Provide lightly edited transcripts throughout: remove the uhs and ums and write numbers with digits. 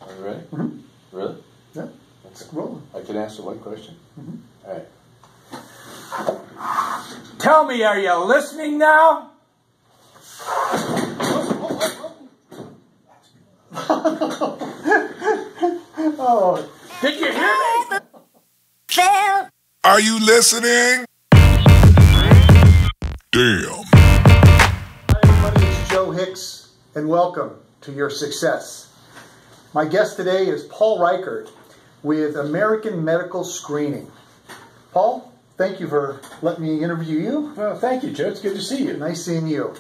Are you ready? Mm-hmm. Really? Yeah. Let's roll. I can answer one question? Mm-hmm. All right. Tell me, are you listening now? Oh, Did you hear me? Are you listening? Damn. hi everybody, it's Joe Hicks, and welcome to Your Success. My guest today is Paul Reichert with American Medical Screening. Paul, thank you for letting me interview you. Well, thank you, Joe. It's good to see you. Nice seeing you.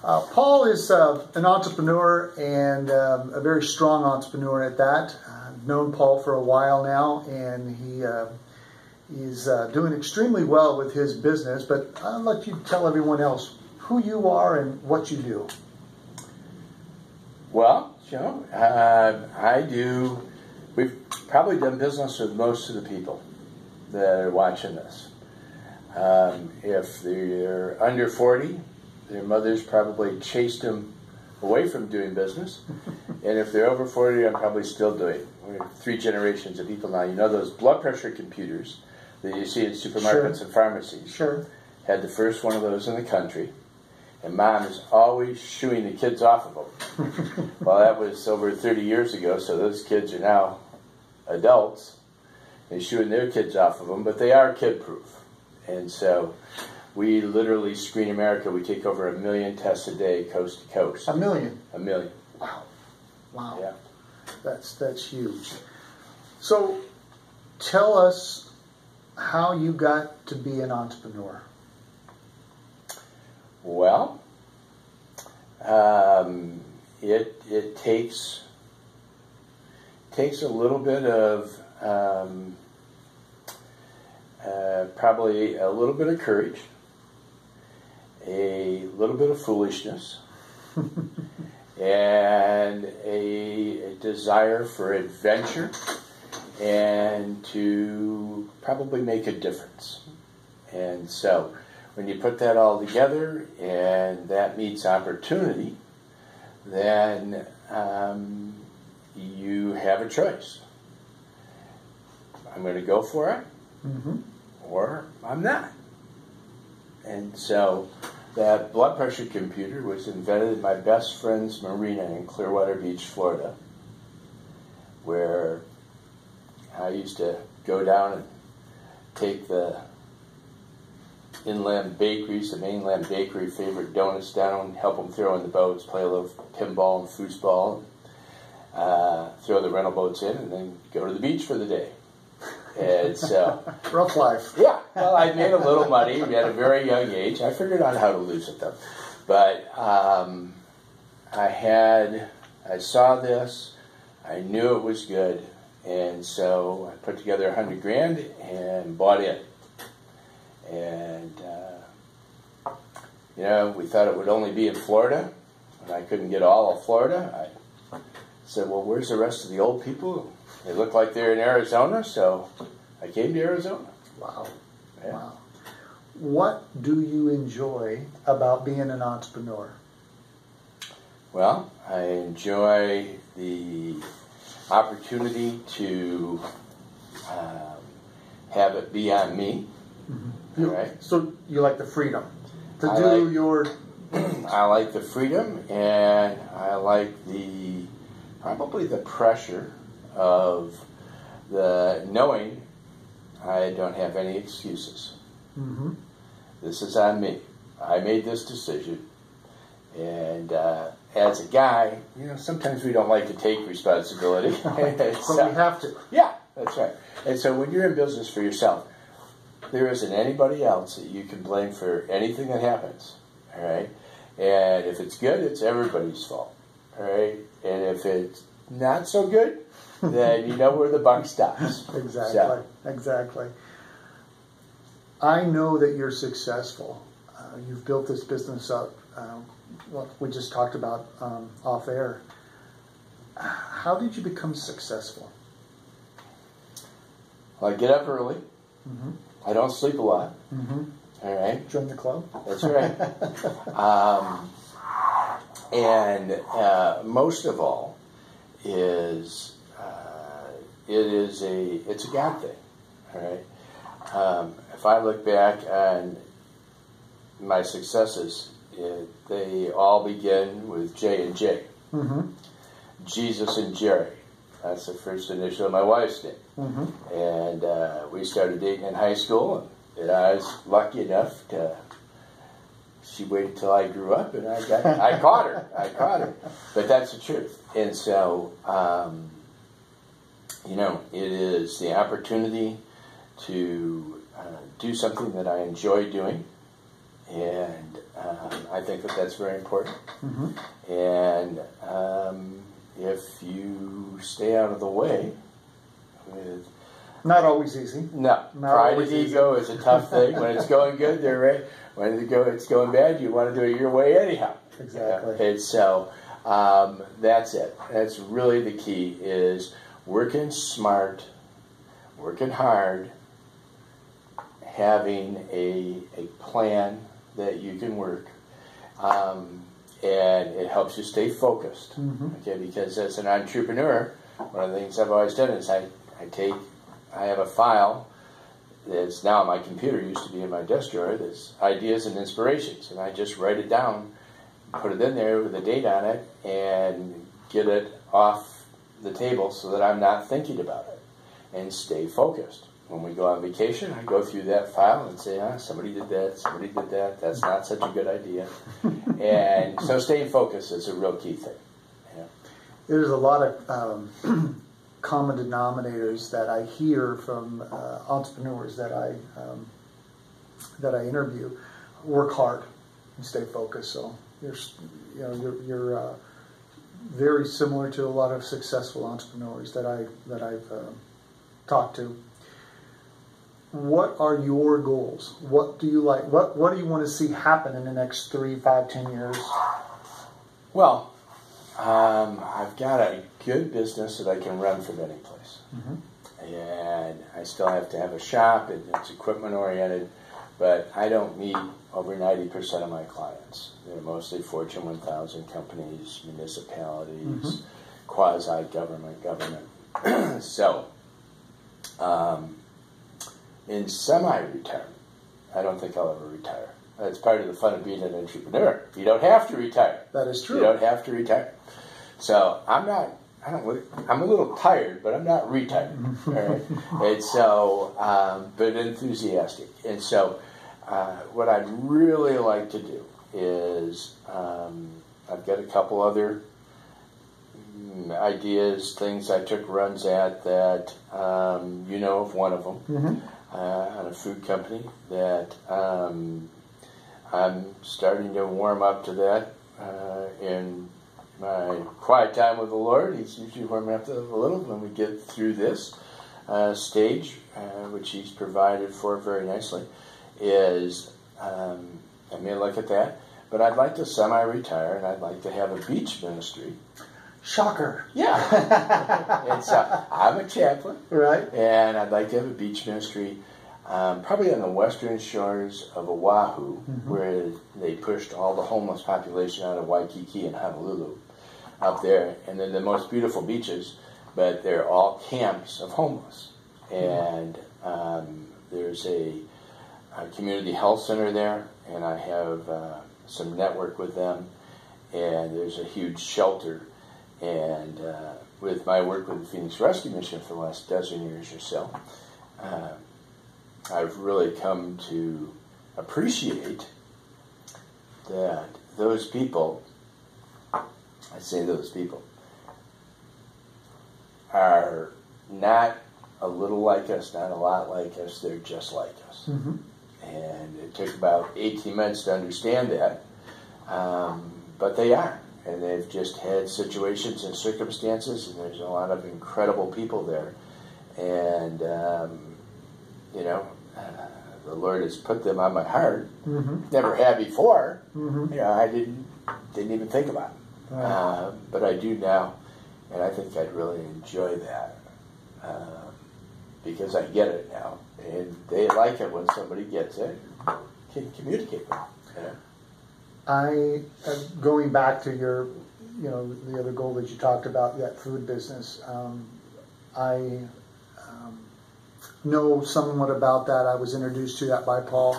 Paul is an entrepreneur and a very strong entrepreneur at that. I've known Paul for a while now, and he's doing extremely well with his business. But I'll let you tell everyone else who you are and what you do. Well, Joe, we've probably done business with most of the people that are watching this. If they're under 40, their mothers probably chased them away from doing business. And if they're over 40, I'm probably still doing it. We're 3 generations of people now. You know those blood pressure computers that you see in supermarkets Sure. and pharmacies? Sure. Had the first one of those in the country. And Mom is always shooing the kids off of them. Well, that was over 30 years ago, so those kids are now adults. They're shooing their kids off of them, but they are kid-proof. And so we literally screen America. We take over 1 million tests a day, coast to coast. 1 million. 1 million. Wow. Wow. Yeah. That's huge. So tell us how you got to be an entrepreneur. Well, it takes a little bit of probably a little bit of courage, a little bit of foolishness, and a desire for adventure and to probably make a difference. And so when you put that all together and that meets opportunity, then you have a choice. I'm going to go for it, or I'm not. And so that blood pressure computer was invented in my best friend's marina in Clearwater Beach, Florida, where I used to go down and take the inland bakeries, the mainland bakery favorite donuts down, help them throw in the boats, play a little pinball and foosball, throw the rental boats in, and then go to the beach for the day. And so, Rough life. yeah, well, I made a little money at a very young age. I figured out how to lose it though. But I saw this, I knew it was good, and so I put together 100 grand and bought it. And, we thought it would only be in Florida, and I couldn't get all of Florida. I said, well, where's the rest of the old people? They look like they're in Arizona, so I came to Arizona. Wow. Yeah. Wow. What do you enjoy about being an entrepreneur? Well, I enjoy the opportunity to have it be on me. Mm-hmm. Right. So you like the freedom to I do like- your... I like the freedom, and I like probably the pressure of the knowing I don't have any excuses. Mm-hmm. This is on me. I made this decision, and as a guy, sometimes we don't like to take responsibility. But we have to. Yeah, that's right. And so when you're in business for yourself, there isn't anybody else that you can blame for anything that happens. All right? And if it's good, it's everybody's fault. All right? And if it's not so good, then you know where the buck stops. Exactly. So, Exactly. I know that you're successful. You've built this business up. We just talked about off air. How did you become successful? well, I get up early. Mm-hmm. I don't sleep a lot. Mm-hmm. All right? Join the club? That's right. And most of all is it's a God thing. All right. If I look back on my successes, they all begin with J and J. Mm-hmm. Jesus and Jerry. That's the first initial of my wife's name. Mm-hmm. And we started dating in high school, and I was lucky enough to. She waited till I grew up, and I caught her. But that's the truth. And so, it is the opportunity to do something that I enjoy doing, and I think that that's very important. Mm-hmm. And if you stay out of the way with... Not always easy. No. Pride and ego is a tough thing. When it's going good, they're right. When it's going bad, you want to do it your way anyhow. Exactly. And so that's it. That's really the key, is working smart, working hard, having a plan that you can work, and it helps you stay focused. Mm-hmm. Okay, because as an entrepreneur, one of the things I've always done is I have a file that's now on my computer, used to be in my desk drawer, that's ideas and inspirations, and I just write it down, put it in there with a date on it, and get it off the table so that I'm not thinking about it, and stay focused. When we go on vacation, I go through that file and say, somebody did that, that's not such a good idea. And so staying focused is a real key thing. Yeah. There's a lot of common denominators that I hear from entrepreneurs that I interview. Work hard and stay focused. So you're very similar to a lot of successful entrepreneurs that I've talked to. What are your goals? What do you like? What do you want to see happen in the next 3, 5, 10 years? Well, I've got a good business that I can run from any place. Mm-hmm. And I still have to have a shop, and it's equipment oriented, but I don't meet over 90% of my clients. They're mostly Fortune 1000 companies, municipalities, mm-hmm. quasi-government. So, in semi-retirement, I don't think I'll ever retire. That's part of the fun of being an entrepreneur. You don't have to retire. That is true. You don't have to retire. So I'm a little tired, but I'm not retired. All right? And so, but enthusiastic. And so, what I'd really like to do is, I've got a couple other ideas, things I took runs at that, of one of them. Mm-hmm. On a food company that I'm starting to warm up to that in my quiet time with the Lord. He's usually warming up to it a little when we get through this stage, which He's provided for very nicely, is I may look at that, but I'd like to semi-retire, and I'd like to have a beach ministry. Shocker. Yeah. And so I'm a chaplain. Right. And I'd like to have a beach ministry, probably on the western shores of Oahu, mm-hmm. where they pushed all the homeless population out of Waikiki and Honolulu up there. And they're the most beautiful beaches, but they're all camps of homeless. And there's a community health center there, and I have some network with them. And there's a huge shelter. And with my work with the Phoenix Rescue Mission for the last dozen years or so, I've really come to appreciate that those people, I say those people, are not a little like us, not a lot like us, they're just like us. Mm-hmm. And it took about 18 months to understand that, but they are. And they've just had situations and circumstances, and there's a lot of incredible people there. And, the Lord has put them on my heart. Mm-hmm. Never had before. Mm-hmm. I didn't even think about it. Right. But I do now, and I think I'd really enjoy that because I get it now. And they like it when somebody gets it, can communicate with them. Going back to the other goal that you talked about, that food business. I know somewhat about that. I was introduced to that by Paul.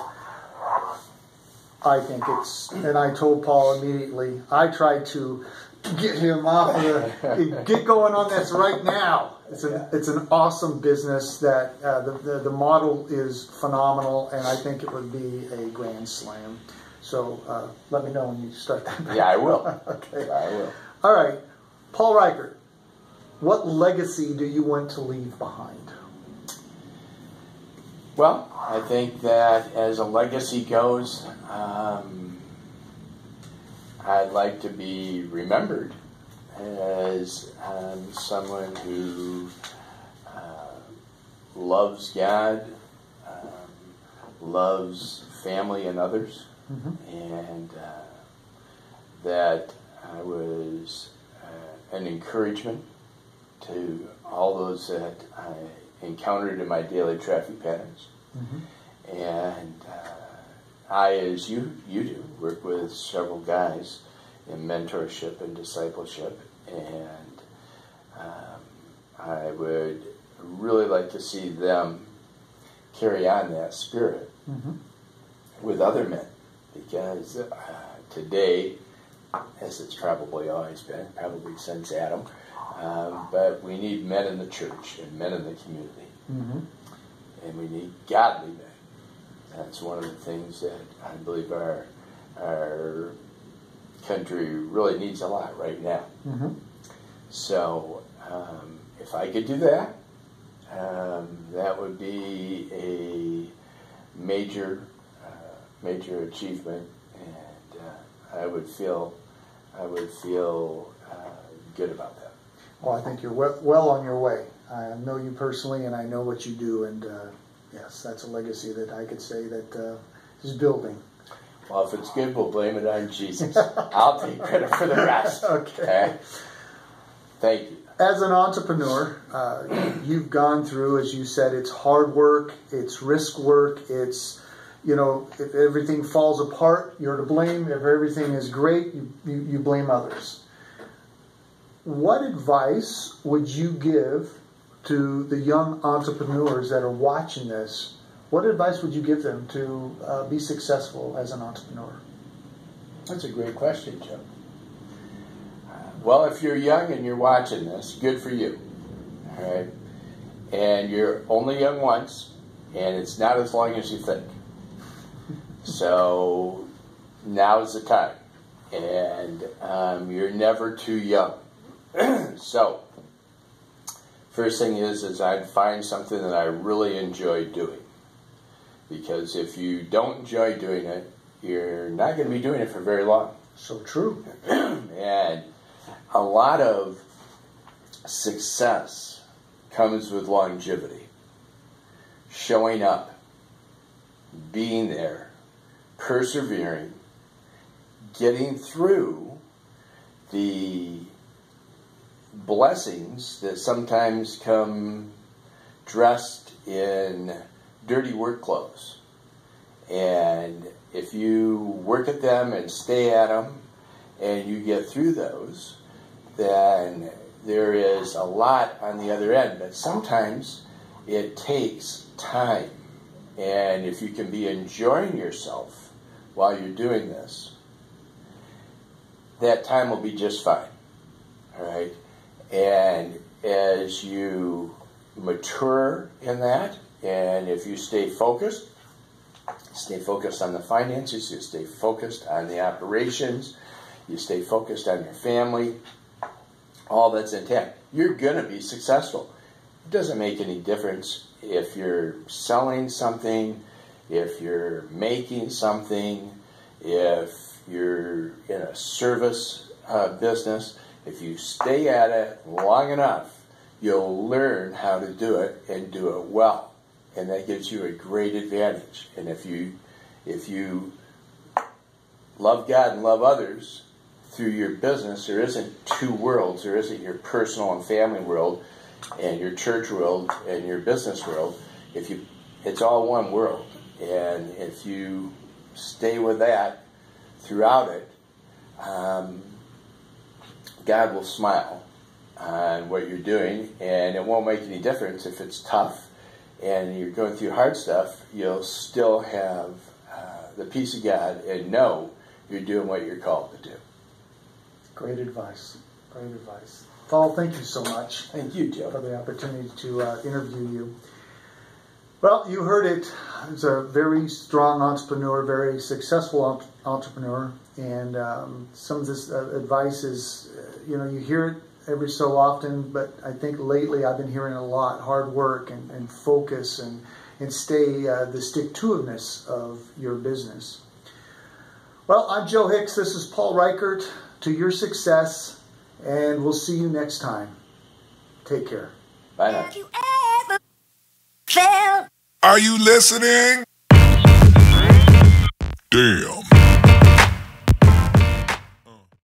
I think and I told Paul immediately, I tried to get him off of get going on this right now. It's an awesome business that the model is phenomenal, and I think it would be a grand slam. So let me know when you start that. Yeah, I will. Okay. I will. All right. Paul Reichert, what legacy do you want to leave behind? Well, I think that as a legacy goes, I'd like to be remembered as someone who loves God, loves family and others, and that I was an encouragement to all those that I encountered in my daily traffic patterns. And I, as you do, work with several guys in mentorship and discipleship, and I would really like to see them carry on that spirit with other men, because today, as it's probably always been, probably since Adam, but we need men in the church and men in the community, and we need godly men. That's one of the things that I believe our country really needs a lot right now. So if I could do that, that would be a major achievement, and I would feel good about that. Well, I think you're well on your way. I know you personally, and I know what you do, and yes, that's a legacy that I could say that is building. Well, if it's good, we'll blame it on Jesus. I'll take credit for the rest. Okay. Thank you. As an entrepreneur, you've gone through, as you said, it's hard work, it's risk work, it's, if everything falls apart, you're to blame. If everything is great, you blame others. What advice would you give to the young entrepreneurs that are watching this? What advice would you give them to be successful as an entrepreneur? That's a great question, Joe. Well, if you're young and you're watching this, good for you. All right? And you're only young once, and it's not as long as you think. So now's the time. And you're never too young. So, first thing is I'd find something that I really enjoy doing. Because if you don't enjoy doing it, you're not going to be doing it for very long. So true. And a lot of success comes with longevity. Showing up, being there, persevering, getting through the blessings that sometimes come dressed in dirty work clothes. And if you work at them and stay at them and you get through those, then there is a lot on the other end. But sometimes it takes time. And if you can be enjoying yourself while you're doing this, that time will be just fine. All right? And as you mature in that, and if you stay focused on the finances, you stay focused on the operations, you stay focused on your family, all that's intact, you're going to be successful. It doesn't make any difference if you're selling something, if you're making something, if you're in a service business. If you stay at it long enough, you'll learn how to do it and do it well. And that gives you a great advantage. And if you love God and love others through your business, there isn't two worlds. There isn't your personal and family world and your church world and your business world. It's all one world. And if you stay with that throughout it, God will smile on what you're doing, and it won't make any difference if it's tough and you're going through hard stuff. You'll still have the peace of God and know you're doing what you're called to do. Great advice. Great advice. Paul, thank you so much. Thank you, Joe, for the opportunity to interview you. Well, you heard it. He's a very strong entrepreneur, very successful entrepreneur, and some of this advice is, you hear it every so often, but I think lately I've been hearing a lot: hard work and focus and stay the stick-to-itiveness of your business. Well, I'm Joe Hicks. This is Paul Reichert. To your success, and we'll see you next time. Take care. Bye now. Have you ever felt? Are you listening? Damn.